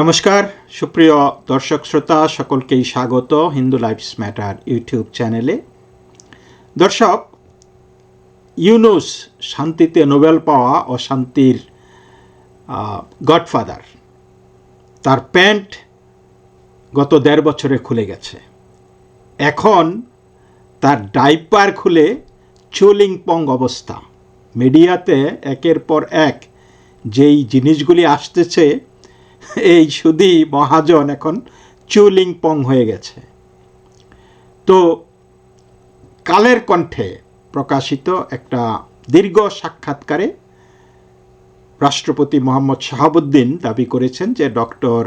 নমস্কার সুপ্রিয় দর্শক শ্রোতা সকলকেই স্বাগত হিন্দু লাইফস ম্যাটার ইউটিউব চ্যানেলে। দর্শক, ইউনুস শান্তিতে নোবেল পাওয়া অশান্তির গডফাদার, তার প্যান্ট গত ১.৫ বছরে খুলে গেছে। এখন তার ডাইপার খুলে চুলিংপং অবস্থা। মিডিয়াতে একের পর এক যেই জিনিসগুলি আসতেছে, এই সুধী মহাজন এখন চুলিংপং হয়ে গেছে। তো কালের কণ্ঠে প্রকাশিত একটা দীর্ঘ সাক্ষাৎকারে রাষ্ট্রপতি মোহাম্মদ শাহাবুদ্দিন দাবি করেছেন যে ডক্টর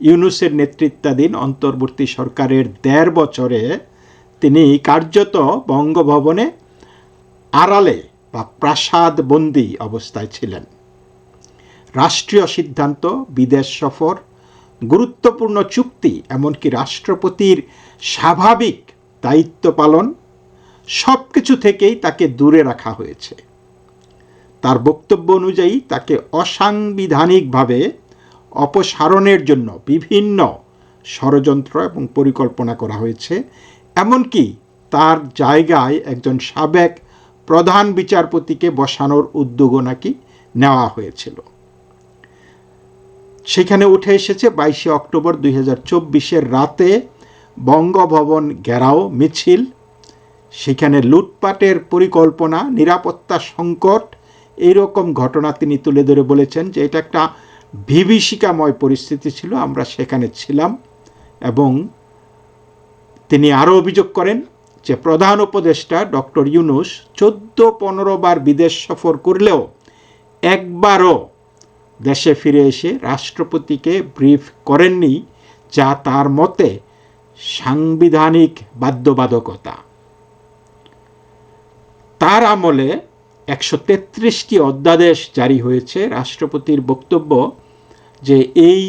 ইউনুসের নেতৃত্বাধীন অন্তর্বর্তী সরকারের ১.৫ বছরে তিনি কার্যত বঙ্গভবনে আড়ালে বা প্রাসাদবন্দী অবস্থায় ছিলেন। রাষ্ট্রীয় সিদ্ধান্ত, বিদেশ সফর, গুরুত্বপূর্ণ চুক্তি, এমনকি রাষ্ট্রপতির স্বাভাবিক দায়িত্ব পালন, সব কিছু থেকেই তাকে দূরে রাখা হয়েছে। তার বক্তব্য অনুযায়ী তাকে অসাংবিধানিকভাবে অপসারণের জন্য বিভিন্ন ষড়যন্ত্র এবং পরিকল্পনা করা হয়েছে। এমনকি তার জায়গায় একজন সাবেক প্রধান বিচারপতিকে বসানোর উদ্যোগও নাকি নেওয়া হয়েছিল। সেখানে উঠে এসেছে ২২শে অক্টোবর ২০২৪ রাতে বঙ্গভবন ঘেরাও মিছিল, সেখানে লুটপাটের পরিকল্পনা, নিরাপত্তা সংকট, এইরকম ঘটনা তিনি তুলে ধরে বলেছেন যে এটা একটা বিভীষিকাময় পরিস্থিতি ছিল, আমরা সেখানে ছিলাম। এবং তিনি আরও অভিযোগ করেন যে প্রধান উপদেষ্টা ডক্টর ইউনুস ১৪-১৫ বার বিদেশ সফর করলেও একবারও দেশে ফিরে এসে রাষ্ট্রপতিকে ব্রিফ করেননি, যা তার মতে সাংবিধানিক বাধ্যবাধকতা। তার আমলে ১৩৩টি অধ্যাদেশ জারি হয়েছে। রাষ্ট্রপতির বক্তব্য যে এই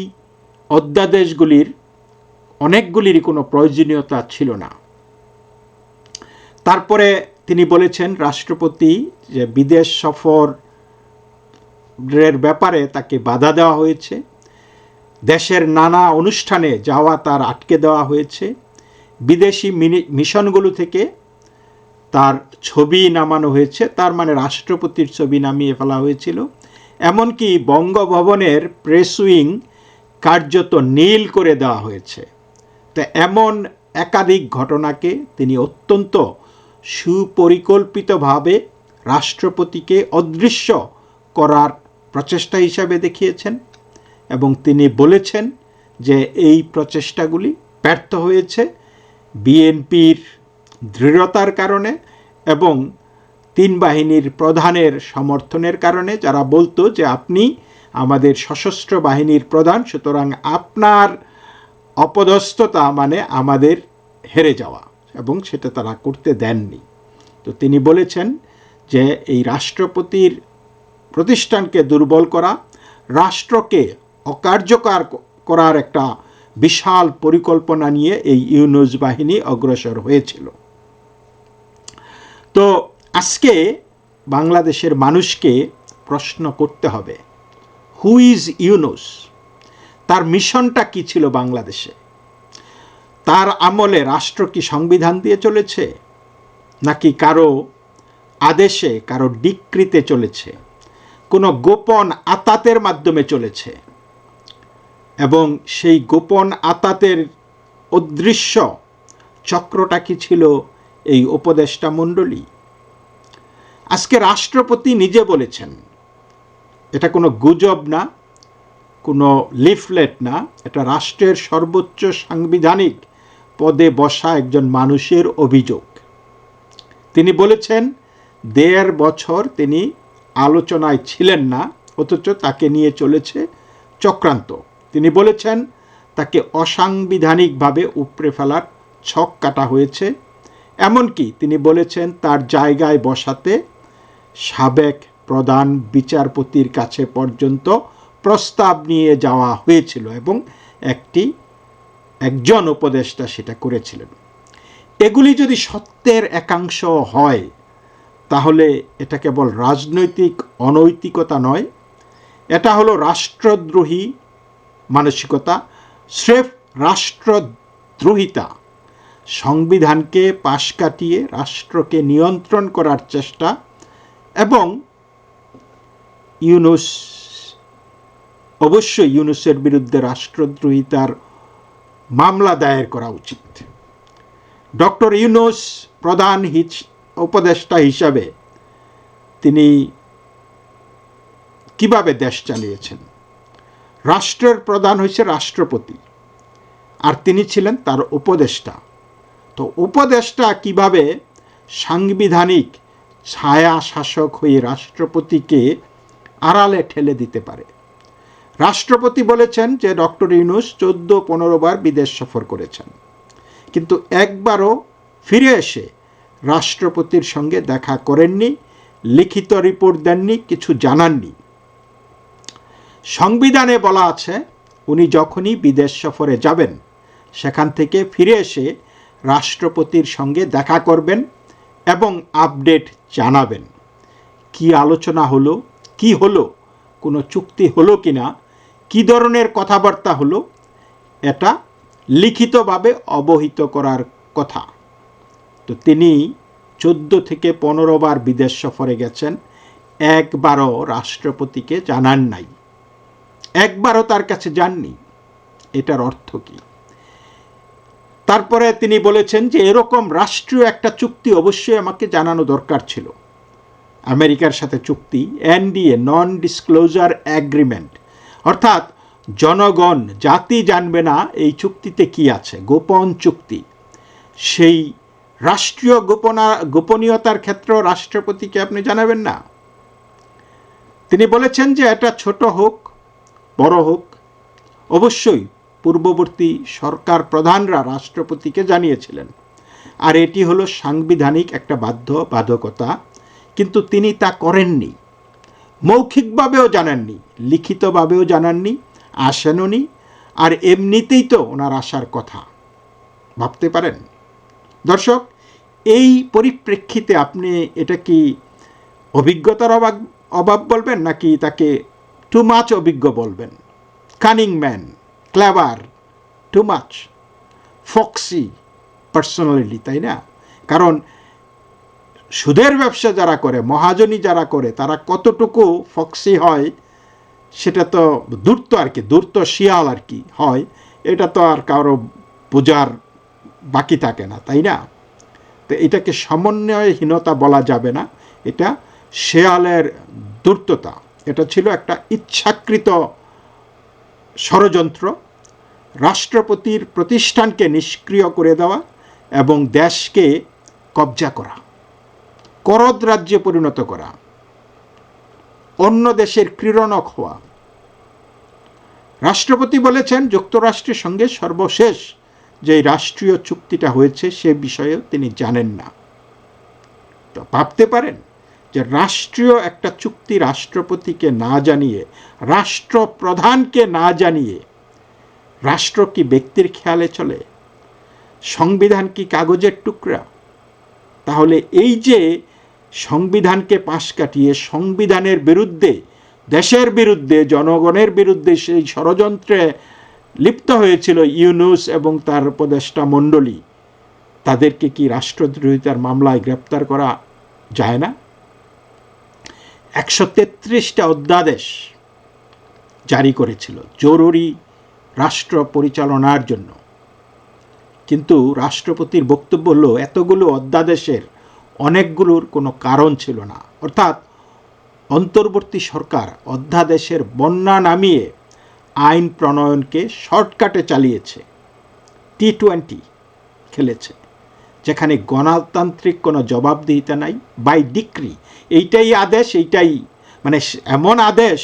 অধ্যাদেশগুলির অনেকগুলিরই কোনো প্রয়োজনীয়তা ছিল না। তারপরে তিনি বলেছেন রাষ্ট্রপতি যে বিদেশ সফরের ব্যাপারে তাকে বাধা দেওয়া হয়েছে, দেশের নানা অনুষ্ঠানে যাওয়া তার আটকে দেওয়া হয়েছে, বিদেশি মিশনগুলো থেকে তার ছবি নামানো হয়েছে, তার মানে রাষ্ট্রপতির ছবি নামিয়ে ফেলা হয়েছিল। এমনকি বঙ্গভবনের প্রেস উইং কার্যত নীল করে দেওয়া হয়েছে। তো এমন একাধিক ঘটনাকে তিনি অত্যন্ত সুপরিকল্পিতভাবে রাষ্ট্রপতিকে অদৃশ্য করার প্রচেষ্টা হিসাবে দেখিয়েছেন এবং তিনি বলেছেন যে এই প্রচেষ্টাগুলি ব্যর্থ হয়েছে বিএনপির দৃঢ়তার কারণে এবং ৩ বাহিনীর প্রধানের সমর্থনের কারণে, যারা বলতো যে আপনি আমাদের সশস্ত্র বাহিনীর প্রধান, সুতরাং আপনার অপদস্থতা মানে আমাদের হেরে যাওয়া, এবং সেটা তারা করতে দেননি। তো তিনি বলেছেন যে এই রাষ্ট্রপতির প্রতিষ্ঠানকে দুর্বল করা, রাষ্ট্রকে অকার্যকর করার একটা বিশাল পরিকল্পনা নিয়ে এই ইউনুস বাহিনী অগ্রসর হয়েছিল। তো আজকে বাংলাদেশের মানুষকে প্রশ্ন করতে হবে, হু ইজ ইউনুস? তার মিশনটা কি ছিল বাংলাদেশে? তার আমলে রাষ্ট্র কি সংবিধান দিয়ে চলেছে, নাকি কারো আদেশে, কারো ডিক্রিতে চলেছে, কোনো গোপন আতাতের মাধ্যমে চলেছে? এবং সেই গোপন আতাতের অদৃশ্য চক্রটা কি ছিল এই উপদেষ্টা মণ্ডলী? আজকে রাষ্ট্রপতি নিজে বলেছেন, এটা কোনো গুজব না, কোনো লিফলেট না, এটা রাষ্ট্রের সর্বোচ্চ সাংবিধানিক পদে বসা একজন মানুষের অভিযোগ। তিনি বলেছেন ১.৫ বছর তিনি আলোচনায় ছিলেন না, অথচ তাকে নিয়ে চলেছে চক্রান্ত। তিনি বলেছেন তাকে অসাংবিধানিকভাবে উপড়ে ফেলার ছক কাটা হয়েছে। এমনকি তিনি বলেছেন তার জায়গায় বসাতে সাবেক প্রধান বিচারপতির কাছে পর্যন্ত প্রস্তাব নিয়ে যাওয়া হয়েছিল এবং একজন উপদেষ্টা সেটা করেছিলেন। এগুলি যদি সত্যের একাংশ হয় তাহলে এটা কেবল রাজনৈতিক অনৈতিকতা নয়, এটা হলো রাষ্ট্রদ্রোহী মানসিকতা, স্রেফ রাষ্ট্রদ্রোহিতা, সংবিধানকে পাশ কাটিয়ে রাষ্ট্রকে নিয়ন্ত্রণ করার চেষ্টা, এবং ইউনূস, অবশ্যই ইউনূসের বিরুদ্ধে রাষ্ট্রদ্রোহিতার মামলা দায়ের করা উচিত। ডক্টর ইউনূস প্রধান উপদেষ্টা হিসাবে তিনি কিভাবে দেশ চালিয়েছেন? রাষ্ট্রের প্রধান হয়েছে রাষ্ট্রপতি, আর তিনি ছিলেন তার উপদেষ্টা। তো উপদেষ্টা কিভাবে সাংবিধানিক ছায়া শাসক হয়ে রাষ্ট্রপতিকে আড়ালে ঠেলে দিতে পারে? রাষ্ট্রপতি বলেছেন যে ডক্টর ইউনূস 14-15 বার বিদেশ সফর করেছেন, কিন্তু একবারও ফিরে এসে রাষ্ট্রপতির সঙ্গে দেখা করেননি, লিখিত রিপোর্ট দেননি, কিছু জানাননি। সংবিধানে বলা আছে উনি যখনই বিদেশ সফরে যাবেন সেখান থেকে ফিরে এসে রাষ্ট্রপতির সঙ্গে দেখা করবেন এবং আপডেট জানাবেন। কি আলোচনা হলো, কি হলো, কোনো চুক্তি হলো কিনা, কি ধরনের কথাবার্তা হলো, এটা লিখিতভাবে অবহিত করার কথা। তো তিনি 14 থেকে 15 বার বিদেশ সফরে গেছেন, একবারও রাষ্ট্রপতিকে জানান নাই, একবারও তার কাছে যাননি। এটার অর্থ কি? তারপরে তিনি বলেছেন যে এরকম রাষ্ট্রীয় একটা চুক্তি অবশ্যই আমাকে জানানো দরকার ছিল। আমেরিকার সাথে চুক্তি, এনডিএ, নন ডিসক্লোজার অ্যাগ্রিমেন্ট, অর্থাৎ জনগণ, জাতি জানবে না এই চুক্তিতে কি আছে, গোপন চুক্তি। সেই রাষ্ট্রীয় গোপনীয়তার ক্ষেত্রে রাষ্ট্রপতিকে আপনি জানাবেন না। তিনি বলেছেন যে এটা ছোট হোক বড় হোক, অবশ্যই পূর্ববর্তী সরকার প্রধানরা রাষ্ট্রপতিকে জানিয়েছিলেন, আর এটি হলো সাংবিধানিক একটা বাধ্যবাধকতা, কিন্তু তিনি তা করেননি। মৌখিকভাবেও জানাননি, লিখিতভাবেও জানাননি, আসেননি, আর এমনিতেই তো ওনার আসার কথা। ভাবতে পারেন দর্শক, এই পরিপ্রেক্ষিতে আপনি এটা কি অভিজ্ঞতার অভাব বলবেন, নাকি তাকে টু মাচ অভিজ্ঞ বলবেন? Cunning man, clever, too much foxy personality, তাই না? কারণ সুদের ব্যবসা যারা করে, মহাজনী যারা করে, তারা কতটুকু ফক্সি হয় সেটা তো ধূর্ত আর কি, ধূর্ত শিয়াল আর কি হয়, এটা তো আর কারো বোঝার বাকি থাকে না, তাই না? তো এটাকে সমন্বয়হীনতা বলা যাবে না, এটা শেয়ালের ধূর্ততা। এটা ছিল একটা ইচ্ছাকৃত ষড়যন্ত্র, রাষ্ট্রপতির প্রতিষ্ঠানকে নিষ্ক্রিয় করে দেওয়া এবং দেশকে কবজা করা, করদ রাজ্যে পরিণত করা, অন্য দেশের ক্রীড়নক হওয়া। রাষ্ট্রপতি বলেছেন যুক্তরাষ্ট্রের সঙ্গে সর্বশেষ যে রাষ্ট্রীয় চুক্তিটা হয়েছে সে বিষয়েও তিনি জানেন না। তো ভাবতে পারেন যে রাষ্ট্রীয় একটা চুক্তি রাষ্ট্রপতিকে না জানিয়ে, রাষ্ট্রপ্রধানকে না জানিয়ে রাষ্ট্র কি ব্যক্তির খেয়ালে চলে? সংবিধান কি কাগজের টুকরা? তাহলে এই যে সংবিধানকে পাশ কাটিয়ে সংবিধানের বিরুদ্ধে, দেশের বিরুদ্ধে, জনগণের বিরুদ্ধে সেই ষড়যন্ত্রে লিপ্ত হয়েছিল ইউনূস এবং তার উপদেষ্টা মণ্ডলী, তাদেরকে কি রাষ্ট্রদ্রোহিতার মামলায় গ্রেপ্তার করা যায় না? 133টা অধ্যাদেশ জারি করেছিল জরুরি রাষ্ট্র পরিচালনার জন্য, কিন্তু রাষ্ট্রপতির বক্তব্য হলো এতগুলো অধ্যাদেশের অনেকগুলোর কোনো কারণ ছিল না। অর্থাৎ অন্তর্বর্তী সরকার অধ্যাদেশের বন্যা নামিয়ে আইন প্রণয়নকে শর্টকাটে চালিয়েছে, T20 খেলেছে, যেখানে গণতান্ত্রিক কোনো জবাবদিহিতা নাই, বাই ডিক্রি, এইটাই আদেশ, এইটাই মানে এমন আদেশ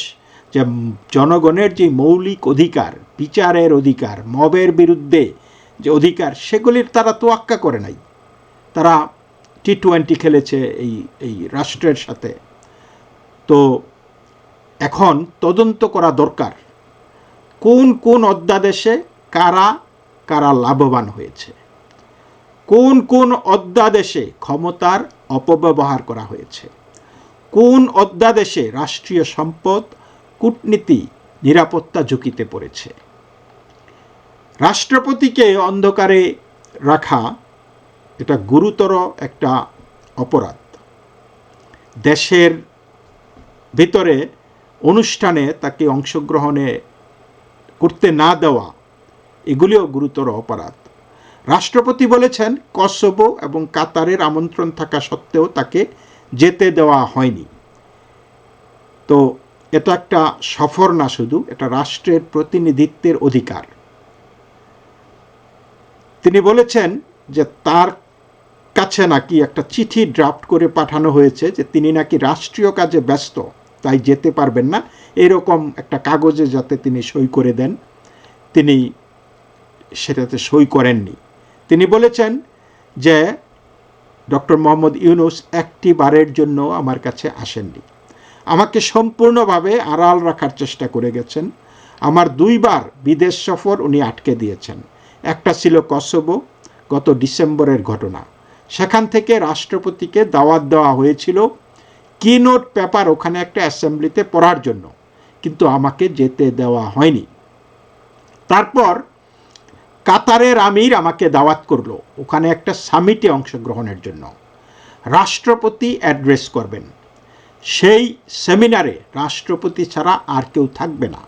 যে জনগণের যে মৌলিক অধিকার, বিচারের অধিকার, মবের বিরুদ্ধে যে অধিকার, সেগুলির তারা তোয়াক্কা করে নাই। তারা T20 খেলেছে এই রাষ্ট্রের সাথে। তো এখন তদন্ত করা দরকার কোন কোন অধ্যাদেশে কারা কারা লাভবান হয়েছে, কোন কোন অধ্যাদেশে ক্ষমতার অপব্যবহার করা হয়েছে, কোন অধ্যাদেশে রাষ্ট্রীয় সম্পদ, কূটনীতি, নিরাপত্তা ঝুঁকিতে পড়েছে। রাষ্ট্রপতিকে অন্ধকারে রাখা এটা গুরুতর একটা অপরাধ। দেশের ভিতরে অনুষ্ঠানে তাকে অংশগ্রহণে করতে না দেওয়া, এগুলিও গুরুতর অপরাধ। রাষ্ট্রপতি বলেছেন কসোভো এবং কাতারের আমন্ত্রণ থাকা সত্ত্বেও তাকে যেতে দেওয়া হয়নি। তো এটা একটা সফর না, শুধু এটা রাষ্ট্রের প্রতিনিধিত্বের অধিকার। তিনি বলেছেন যে তার কাছে নাকি একটা চিঠি ড্রাফট করে পাঠানো হয়েছে যে তিনি নাকি রাষ্ট্রীয় কাজে ব্যস্ত, তাই যেতে পারবেন না, এরকম একটা কাগজে যাতে তিনি সই করে দেন, তিনি সেটাতে সই করেননি। তিনি বলেছেন যে ডক্টর মোহাম্মদ ইউনূস একটি বারের জন্য আমার কাছে আসেননি, আমাকে সম্পূর্ণভাবে আড়াল রাখার চেষ্টা করে গেছেন। আমার 2 বার বিদেশ সফর উনি আটকে দিয়েছেন। একটা ছিল কসোভো, গত ডিসেম্বরের ঘটনা। সেখান থেকে রাষ্ট্রপতিকে দাওয়াত দেওয়া হয়েছিল কিনোট পেপার ওখানে একটা অ্যাসেম্বলিতে পড়ার জন্য, কিন্তু আমাকে যেতে দেওয়া হয়নি। তারপর কাতারের আমির আমাকে দাওয়াত করলো ওখানে একটা সামিটে অংশগ্রহণের জন্য, রাষ্ট্রপতি অ্যাড্রেস করবেন। সেই সেমিনারে রাষ্ট্রপতি ছাড়া আর কেউ থাকবে না।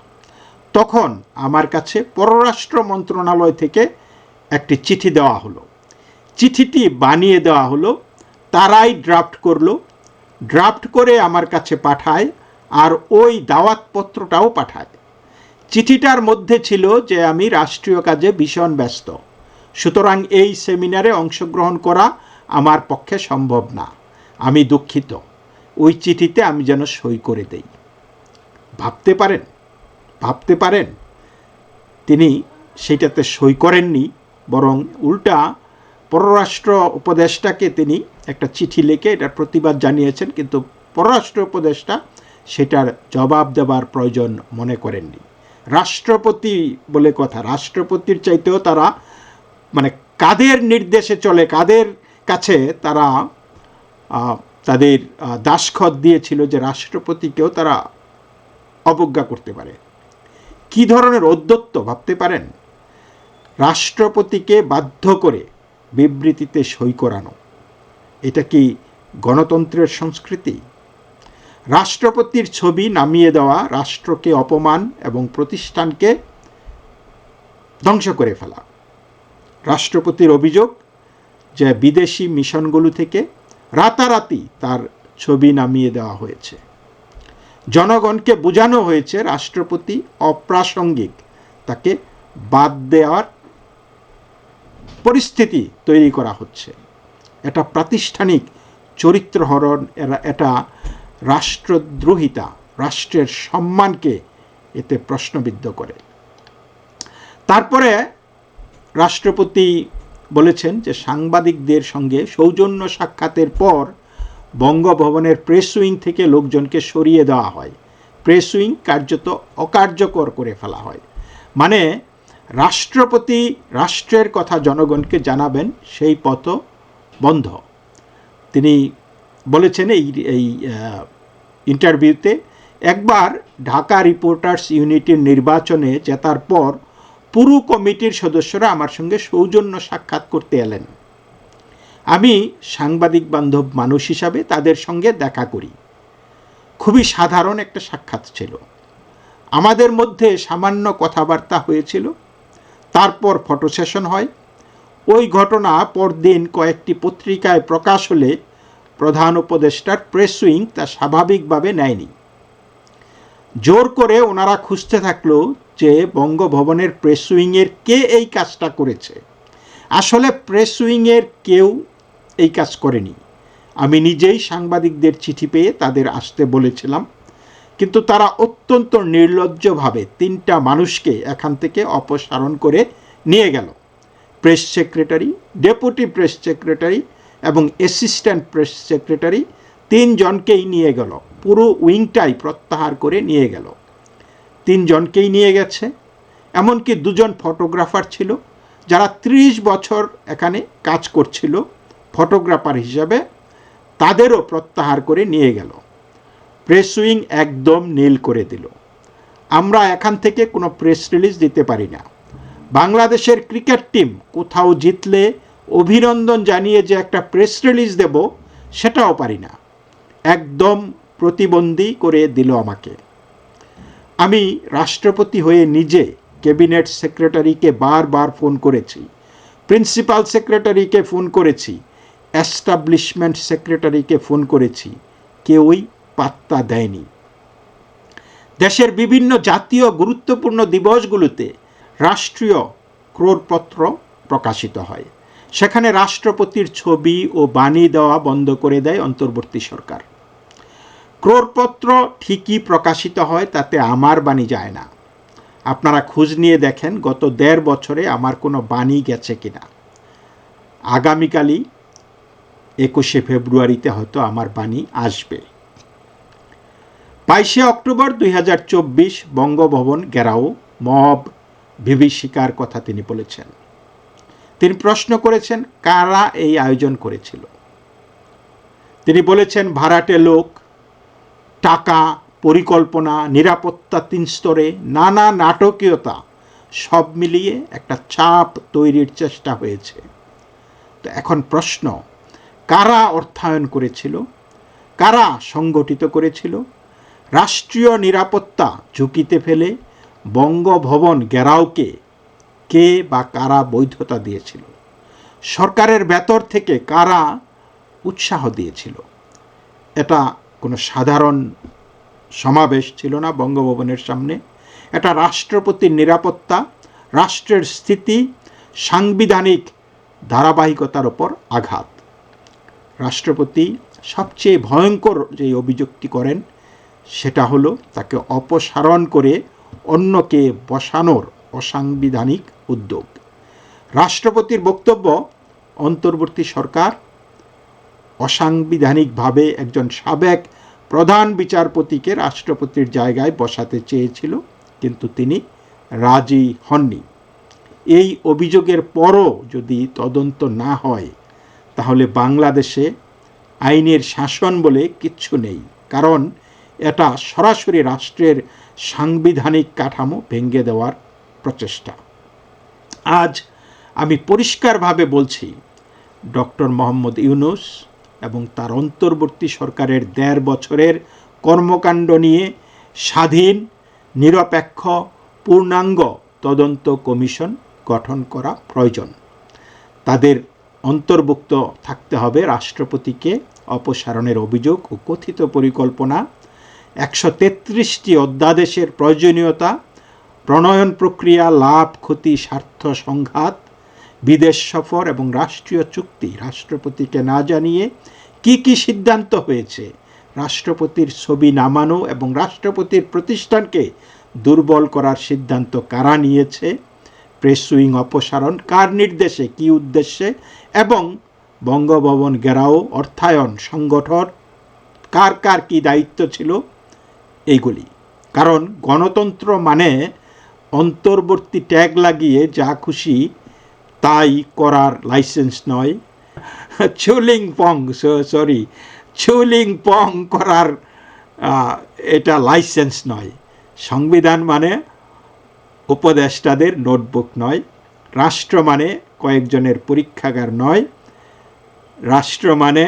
তখন আমার কাছে পররাষ্ট্র মন্ত্রণালয় থেকে একটি চিঠি দেওয়া হলো। চিঠিটি বানিয়ে দেওয়া হলো, তারাই ড্রাফট করলো, ড্রাফট করে আমার কাছে পাঠায়, আর ওই দাওয়াতপত্রটাও পাঠায়। চিঠিটার মধ্যে ছিল যে আমি রাষ্ট্রীয় কাজে ভীষণ ব্যস্ত, সুতরাং এই সেমিনারে অংশগ্রহণ করা আমার পক্ষে সম্ভব না, আমি দুঃখিত, ওই চিঠিতে আমি যেন সই করে দেই। ভাবতে পারেন তিনি সেটাতে সই করেননি, বরং উল্টা পররাষ্ট্র উপদেষ্টাকে তিনি একটা চিঠি লিখে এটার প্রতিবাদ জানিয়েছেন, কিন্তু পররাষ্ট্র উপদেষ্টা সেটার জবাব দেবার প্রয়োজন মনে করেননি। রাষ্ট্রপতি বলে কথা, রাষ্ট্রপতির চাইতেও তারা মানে কাদের নির্দেশে চলে, কাদের কাছে তারা তাদের দাসখত দিয়েছিল যে রাষ্ট্রপতিকেও তারা অবজ্ঞা করতে পারে। কি ধরনের ঔদ্ধত্য ভাবতে পারেন? রাষ্ট্রপতিকে বাধ্য করে বিবৃতিতে সই করানো, এটা কি গণতন্ত্রের সংস্কৃতি? রাষ্ট্রপতির ছবি নামিয়ে দেওয়া রাষ্ট্রকে অপমান এবং প্রতিষ্ঠানকে ধ্বংস করে ফেলা। রাষ্ট্রপতির অভিযোগ যে বিদেশি মিশনগুলো থেকে রাতারাতি তার ছবি নামিয়ে দেওয়া হয়েছে। জনগণকে বোঝানো হয়েছে রাষ্ট্রপতি অপ্রাসঙ্গিক, তাকে বাদ দেওয়ার পরিস্থিতি তৈরি করা হচ্ছে। এটা প্রাতিষ্ঠানিক চরিত্রহরণ, এটা রাষ্ট্রদ্রোহিতা, রাষ্ট্রের সম্মানকে এতে প্রশ্নবিদ্ধ করে। তারপরে রাষ্ট্রপতি বলেছেন যে সাংবাদিকদের সঙ্গে সৌজন্য সাক্ষাতের পর বঙ্গভবনের প্রেস উইং থেকে লোকজনকে সরিয়ে দেওয়া হয়, প্রেস উইং কার্যত অকার্যকর করে ফেলা হয়। মানে রাষ্ট্রপতি রাষ্ট্রের কথা জনগণকে জানাবেন সেই পথ বন্ধ। তিনি বলেছেন এই ইন্টারভিউতে, একবার ঢাকা রিপোর্টার্স ইউনিটির নির্বাচনে জেতার পর পুরো কমিটির সদস্যরা আমার সঙ্গে সৌজন্য সাক্ষাৎ করতে এলেন। আমি সাংবাদিক বান্ধব মানুষ হিসাবে তাদের সঙ্গে দেখা করি। খুবই সাধারণ একটা সাক্ষাৎ ছিল। আমাদের মধ্যে সামান্য কথাবার্তা হয়েছিল, তারপর ফটো সেশন হয়। ওই ঘটনা পরদিন কয়েকটি পত্রিকায় প্রকাশ হলে প্রধান উপদেষ্টার প্রেস উইং তা স্বাভাবিকভাবে নেয়নি। জোর করে ওনারা খুঁজতে থাকলো যে বঙ্গভবনের প্রেস উইংয়ের কে এই কাজটা করেছে। আসলে প্রেস উইংয়ের কেউ এই কাজ করেনি। আমি নিজেই সাংবাদিকদের চিঠি পেয়ে তাদের আসতে বলেছিলাম, কিন্তু তারা অত্যন্ত নির্লজ্জভাবে 3টা মানুষকে এখান থেকে অপসারণ করে নিয়ে গেল। Press secretary, deputy press secretary এবং অ্যাসিস্ট্যান্ট প্রেস সেক্রেটারি, 3 জনকেই নিয়ে গেল। পুরো উইংটাই প্রত্যাহার করে নিয়ে গেল। 3 জনকেই নিয়ে গেছে। এমনকি 2 জন ফটোগ্রাফার ছিল যারা 30 বছর এখানে কাজ করছিল ফটোগ্রাফার হিসাবে, তাদেরও প্রত্যাহার করে নিয়ে গেল। প্রেস উইং একদম নীল করে দিল। আমরা এখান থেকে কোনো প্রেস রিলিজ দিতে পারি না। বাংলাদেশের ক্রিকেট টিম কোথাও জিতলে অভিনন্দন জানিয়ে যে একটা প্রেস রিলিজ দেব, সেটাও পারি না। একদম প্রতিবন্ধী করে দিল আমাকে। আমি রাষ্ট্রপতি হয়ে নিজে ক্যাবিনেট সেক্রেটারিকে বারবার ফোন করেছি, প্রিন্সিপাল সেক্রেটারিকে ফোন করেছি, এস্টাবলিশমেন্ট সেক্রেটারিকে ফোন করেছি, কেউই পাত্তা দেয়নি। দেশের বিভিন্ন জাতীয় গুরুত্বপূর্ণ দিবসগুলোতে রাষ্ট্রীয় ক্রোড়পত্র প্রকাশিত হয়, সেখানে রাষ্ট্রপতির ছবি ও বাণী দেওয়া বন্ধ করে দেয় অন্তর্বর্তী সরকার। ক্রোড়পত্র ঠিকই প্রকাশিত হয়, তাতে আমার বাণী যায় না। আপনারা খোঁজ নিয়ে দেখেন গত ১.৫ বছরে আমার কোনো বাণী গেছে কিনা। আগামীকালই ২১শে ফেব্রুয়ারিতে হয়তো আমার বাণী আসবে। ২২শে অক্টোবর ২০২৪ বঙ্গভবন ঘেরাও, মব বিভীষিকার কথা তিনি বলেছেন। তিনি প্রশ্ন করেছেন কারা এই আয়োজন করেছিল। তিনি বলেছেন ভাড়াটে লোক, টাকা, পরিকল্পনা, নিরাপত্তা ৩ স্তরে, নানা নাটকীয়তা সব মিলিয়ে একটা চাপ তৈরির চেষ্টা হয়েছে। তো এখন প্রশ্ন, কারা অর্থায়ন করেছিল, কারা সংগঠিত করেছিল? রাষ্ট্রীয় নিরাপত্তা ঝুঁকিতে ফেলে বঙ্গভবন ঘেরাওকে কে বা কারা বৈধতা দিয়েছিল? সরকারের ভেতর থেকে কারা উৎসাহ দিয়েছিল? এটা কোনো সাধারণ সমাবেশ ছিল না বঙ্গভবনের সামনে। এটা রাষ্ট্রপতির নিরাপত্তা, রাষ্ট্রের স্থিতি, সাংবিধানিক ধারাবাহিকতার ওপর আঘাত। রাষ্ট্রপতি সবচেয়ে ভয়ঙ্কর যে অভিযোগটি করেন সেটা হলো তাকে অপসারণ করে অন্যকে বসানোর অসাংবিধানিক উদ্যোগ। রাষ্ট্রপতির বক্তব্য, অন্তর্বর্তী সরকার অসাংবিধানিকভাবে একজন সাবেক প্রধান বিচারপতিকে রাষ্ট্রপতির জায়গায় বসাতে চেয়েছিল, কিন্তু তিনি রাজি হননি। এই অভিযোগের পরও যদি তদন্ত না হয় তাহলে বাংলাদেশে আইনের শাসন বলে কিচ্ছু নেই, কারণ এটা সরাসরি রাষ্ট্রের সাংবিধানিক কাঠামো ভেঙে দেওয়ার প্রচেষ্টা। আজ আমি পরিষ্কারভাবে বলছি, ডক্টর মোহাম্মদ ইউনূস এবং তার অন্তর্বর্তী সরকারের ১.৫ বছরের কর্মকাণ্ড নিয়ে স্বাধীন, নিরপেক্ষ, পূর্ণাঙ্গ তদন্ত কমিশন গঠন করা প্রয়োজন। তাদের অন্তর্ভুক্ত থাকতে হবে রাষ্ট্রপতিকে অপসারণের অভিযোগ ও কথিত পরিকল্পনা, ১৩৩টি অধ্যাদেশের প্রয়োজনীয়তা, প্রণয়ন প্রক্রিয়া, লাভ ক্ষতি, স্বার্থ সংঘাত, বিদেশ সফর এবং রাষ্ট্রীয় চুক্তি রাষ্ট্রপতিকে না জানিয়ে কি কি সিদ্ধান্ত হয়েছে, রাষ্ট্রপতির ছবি নামানো এবং রাষ্ট্রপতির প্রতিষ্ঠানকে দুর্বল করার সিদ্ধান্ত কারা নিয়েছে, প্রেস উইং অপসারণ কার নির্দেশে, কি উদ্দেশ্যে, এবং বঙ্গভবন ঘেরাও, অর্থায়ন, সংগঠন কার কার কি দায়িত্ব ছিল, এইগুলি। কারণ গণতন্ত্র মানে অন্তর্বর্তী ট্যাগ লাগিয়ে যা খুশি তাই করার লাইসেন্স নয়, চুলিং পং করার এটা লাইসেন্স নয়। সংবিধান মানে উপদেষ্টাদের নোটবুক নয়, রাষ্ট্র মানে কয়েকজনের পরীক্ষাগার নয়, রাষ্ট্র মানে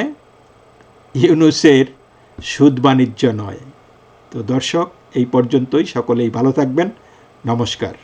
ইউনূসের সুদ বাণিজ্য নয়। তো দর্শক, এই পর্যন্তই। সকলেই ভালো থাকবেন। নমস্কার।